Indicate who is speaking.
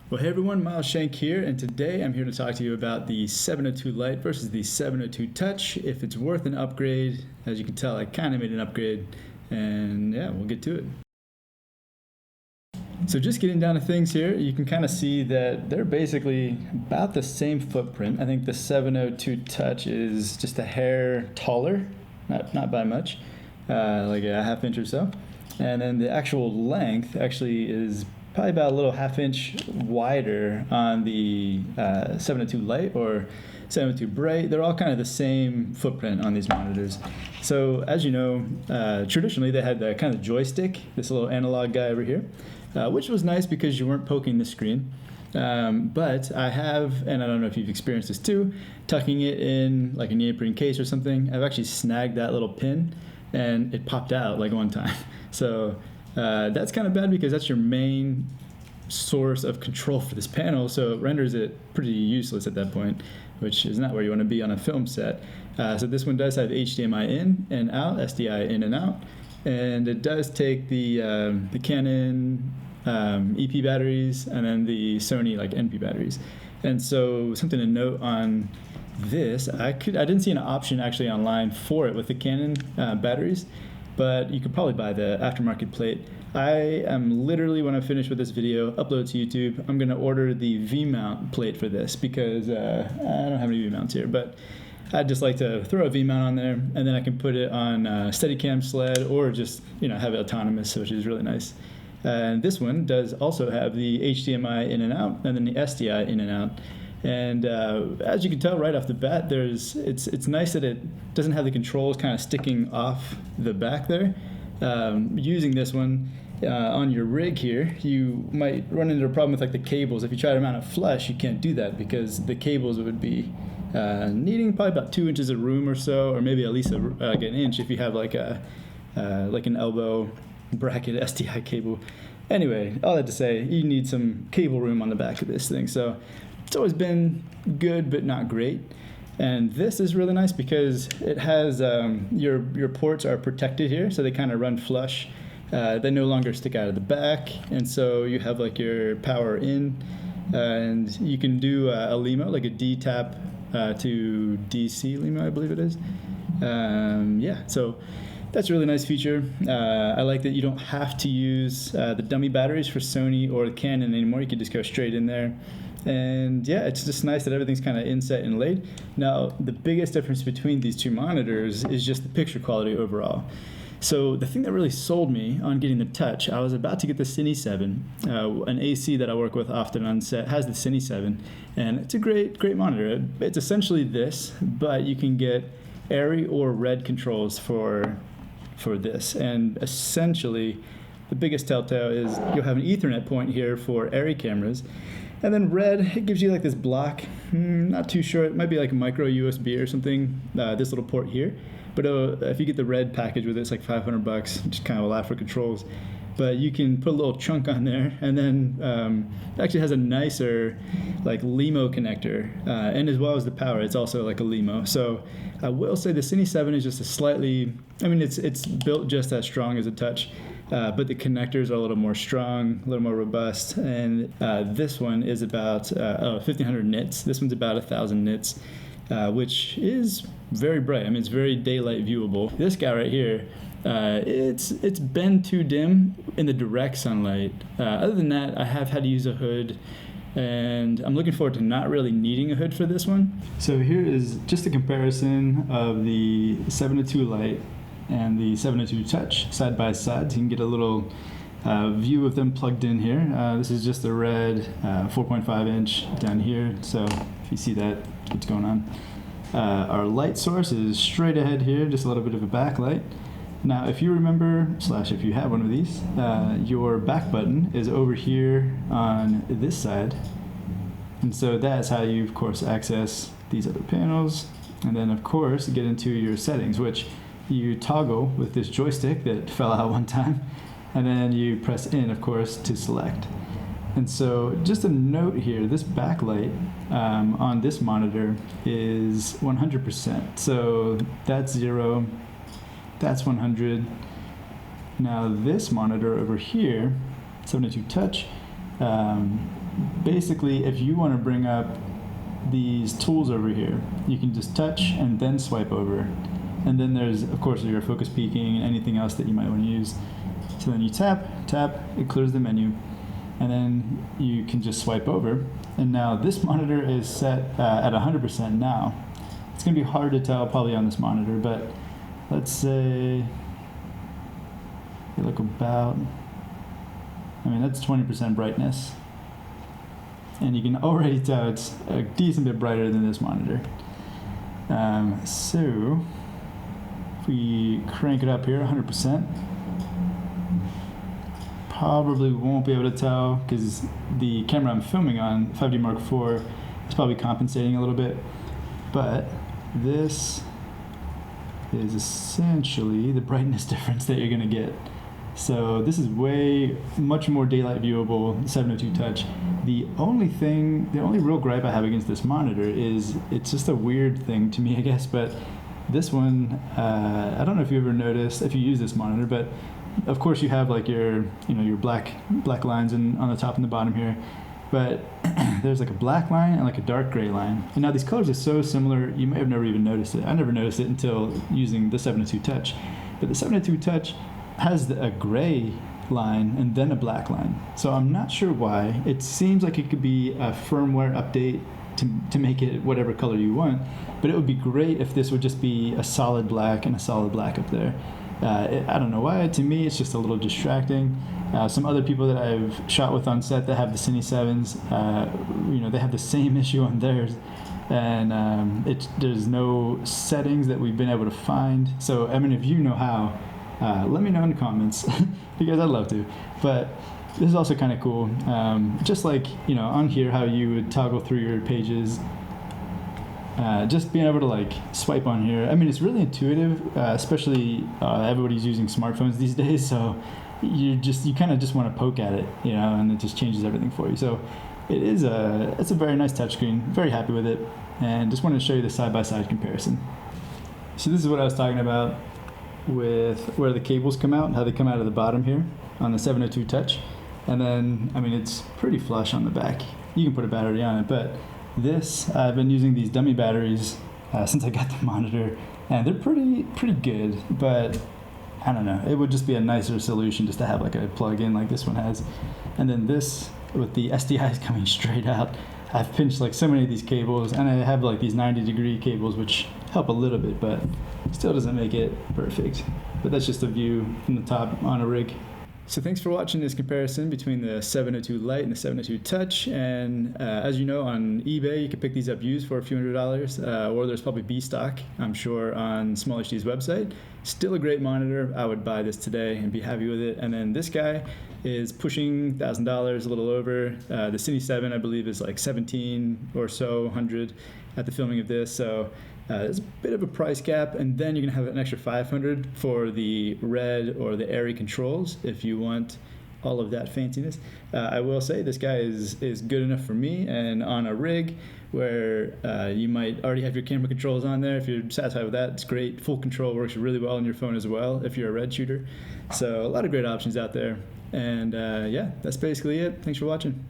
Speaker 1: Well, hey everyone, Miles Shank here, and today I'm here to talk to you about the 702 Lite versus the 702 Touch, if it's worth an upgrade. As you can tell, I kind of made an upgrade, and yeah, we'll get to it. So just getting down to things here, you can kind of see that they're basically about the same footprint. I think the 702 Touch is just a hair taller, not by much, like a half inch or so. And then the actual length actually is probably about a little half-inch wider on the 702 Lite or 702 Bright. They're all kind of the same footprint on these monitors. So as you know, traditionally they had the kind of joystick, this little analog guy over here, which was nice because you weren't poking the screen. But I have, and I don't know if you've experienced this too, tucking it in like a neoprene case or something, I've actually snagged that little pin and it popped out like one time. So that's kind of bad because that's your main source of control for this panel, so it renders it pretty useless at that point, which is not where you want to be on a film set. So this one does have HDMI in and out, SDI in and out, and it does take the Canon EP batteries and then the Sony like NP batteries. And so something to note on this, I didn't see an option actually online for it with the Canon batteries, but you could probably buy the aftermarket plate. I am literally, when I finish with this video, upload to YouTube, I'm going to order the V-mount plate for this because I don't have any V-mounts here, but I'd just like to throw a V-mount on there, and then I can put it on a Steadicam sled or just have it autonomous, which is really nice. And this one does also have the HDMI in and out, and then the SDI in and out. And as you can tell right off the bat, it's nice that it doesn't have the controls kind of sticking off the back there. Using this one on your rig here, you might run into a problem with like the cables. If you try to mount it flush, you can't do that because the cables would be needing probably about 2 inches of room or so, or maybe at least like an inch if you have like an elbow bracket SDI cable. Anyway, all that to say, you need some cable room on the back of this thing. So it's always been good, but not great. And this is really nice because it has your ports are protected here, so they kind of run flush. They no longer stick out of the back, and so you have like your power in, and you can do a LEMO, like a D tap to DC LEMO, I believe it is. Yeah, so that's a really nice feature. I like that you don't have to use the dummy batteries for Sony or Canon anymore. You can just go straight in there. And yeah, it's just nice that everything's kind of inset and laid. Now, the biggest difference between these two monitors is just the picture quality overall. So the thing that really sold me on getting the Touch, I was about to get the Cine 7. An AC that I work with often on set has the Cine 7, and it's a great monitor. It's essentially this, but you can get ARRI or RED controls for this. And essentially, the biggest telltale is you'll have an Ethernet point here for ARRI cameras. And then RED, it gives you like this block, not too sure, it might be like a micro USB or something, this little port here. But if you get the RED package with it, it's like $500, just kind of a lot for controls. But you can put a little chunk on there, and then it actually has a nicer like LEMO connector, and as well as the power, it's also like a LEMO. So I will say the Cine 7 is just a slightly, I mean, it's built just as strong as a Touch. But the connectors are a little more strong, a little more robust, and this one is about 1,500 nits. This one's about 1,000 nits, which is very bright. I mean, it's very daylight viewable. This guy right here, it's been too dim in the direct sunlight. Other than that, I have had to use a hood, and I'm looking forward to not really needing a hood for this one. So here is just a comparison of the 702 Lite and the 702 Touch side by side. So you can get a little view of them plugged in here. This is just the RED 4.5 inch down here, so if you see that, what's going on. Our light source is straight ahead here, just a little bit of a backlight. Now if you remember, slash if you have one of these, your back button is over here on this side, and so that's how you of course access these other panels, and then of course get into your settings, which you toggle with this joystick that fell out one time, and then you press in, of course, to select. And so just a note here, this backlight on this monitor is 100%. So that's 0, that's 100. Now this monitor over here, 702 Touch, basically, if you want to bring up these tools over here, you can just touch and then swipe over. And then there's, of course, your focus peaking and anything else that you might want to use. So then you tap, it clears the menu, and then you can just swipe over. And now this monitor is set at 100% now. It's going to be hard to tell probably on this monitor, but let's say you look about, I mean, that's 20% brightness. And you can already tell it's a decent bit brighter than this monitor. So if we crank it up here 100%, probably won't be able to tell because the camera I'm filming on, 5D Mark IV, is probably compensating a little bit. But this is essentially the brightness difference that you're going to get. So this is much more daylight viewable, 702 touch. The only real gripe I have against this monitor is it's just a weird thing to me, I guess, but this one, I don't know if you ever noticed, if you use this monitor, but of course you have like your black lines on the top and the bottom here, but there's like a black line and like a dark gray line. And now these colors are so similar, you may have never even noticed it. I never noticed it until using the 702 touch. But the 702 touch has a gray line and then a black line. So I'm not sure why. It seems like it could be a firmware update to make it whatever color you want, but it would be great if this would just be a solid black and a solid black up there. I don't know why. To me, it's just a little distracting. Some other people that I've shot with on set that have the Cine 7s, they have the same issue on theirs, and there's no settings that we've been able to find. So, I mean, if you know how, let me know in the comments because I'd love to. But this is also kind of cool. Just like, on here, how you would toggle through your pages. Just being able to like swipe on here. I mean, it's really intuitive, especially everybody's using smartphones these days. So you kind of just want to poke at it, and it just changes everything for you. So it's a very nice touchscreen. Very happy with it, and just wanted to show you the side-by-side comparison. So this is what I was talking about with where the cables come out and how they come out of the bottom here on the 702 touch. And then, I mean, it's pretty flush on the back. You can put a battery on it, but this, I've been using these dummy batteries since I got the monitor, and they're pretty good, but I don't know, it would just be a nicer solution just to have like a plug-in like this one has. And then this, with the SDIs coming straight out, I've pinched like so many of these cables, and I have like these 90-degree cables which help a little bit, but still doesn't make it perfect. But that's just a view from the top on a rig. So thanks for watching this comparison between the 702 Lite and the 702 Touch. And as you know, on eBay, you can pick these up used for a few $100s, or there's probably B stock, I'm sure, on SmallHD's website. Still a great monitor. I would buy this today and be happy with it. And then this guy is pushing $1,000, a little over. The Cine 7, I believe, is like 17 or so, 100 at the filming of this. So there's a bit of a price gap, and then you're gonna have an extra 500 for the red or the airy controls if you want all of that fanciness. I will say this guy is good enough for me, and on a rig where you might already have your camera controls on there, if you're satisfied with that, it's great. Full control works really well on your phone as well if you're a red shooter. So a lot of great options out there, and yeah, that's basically it. Thanks for watching.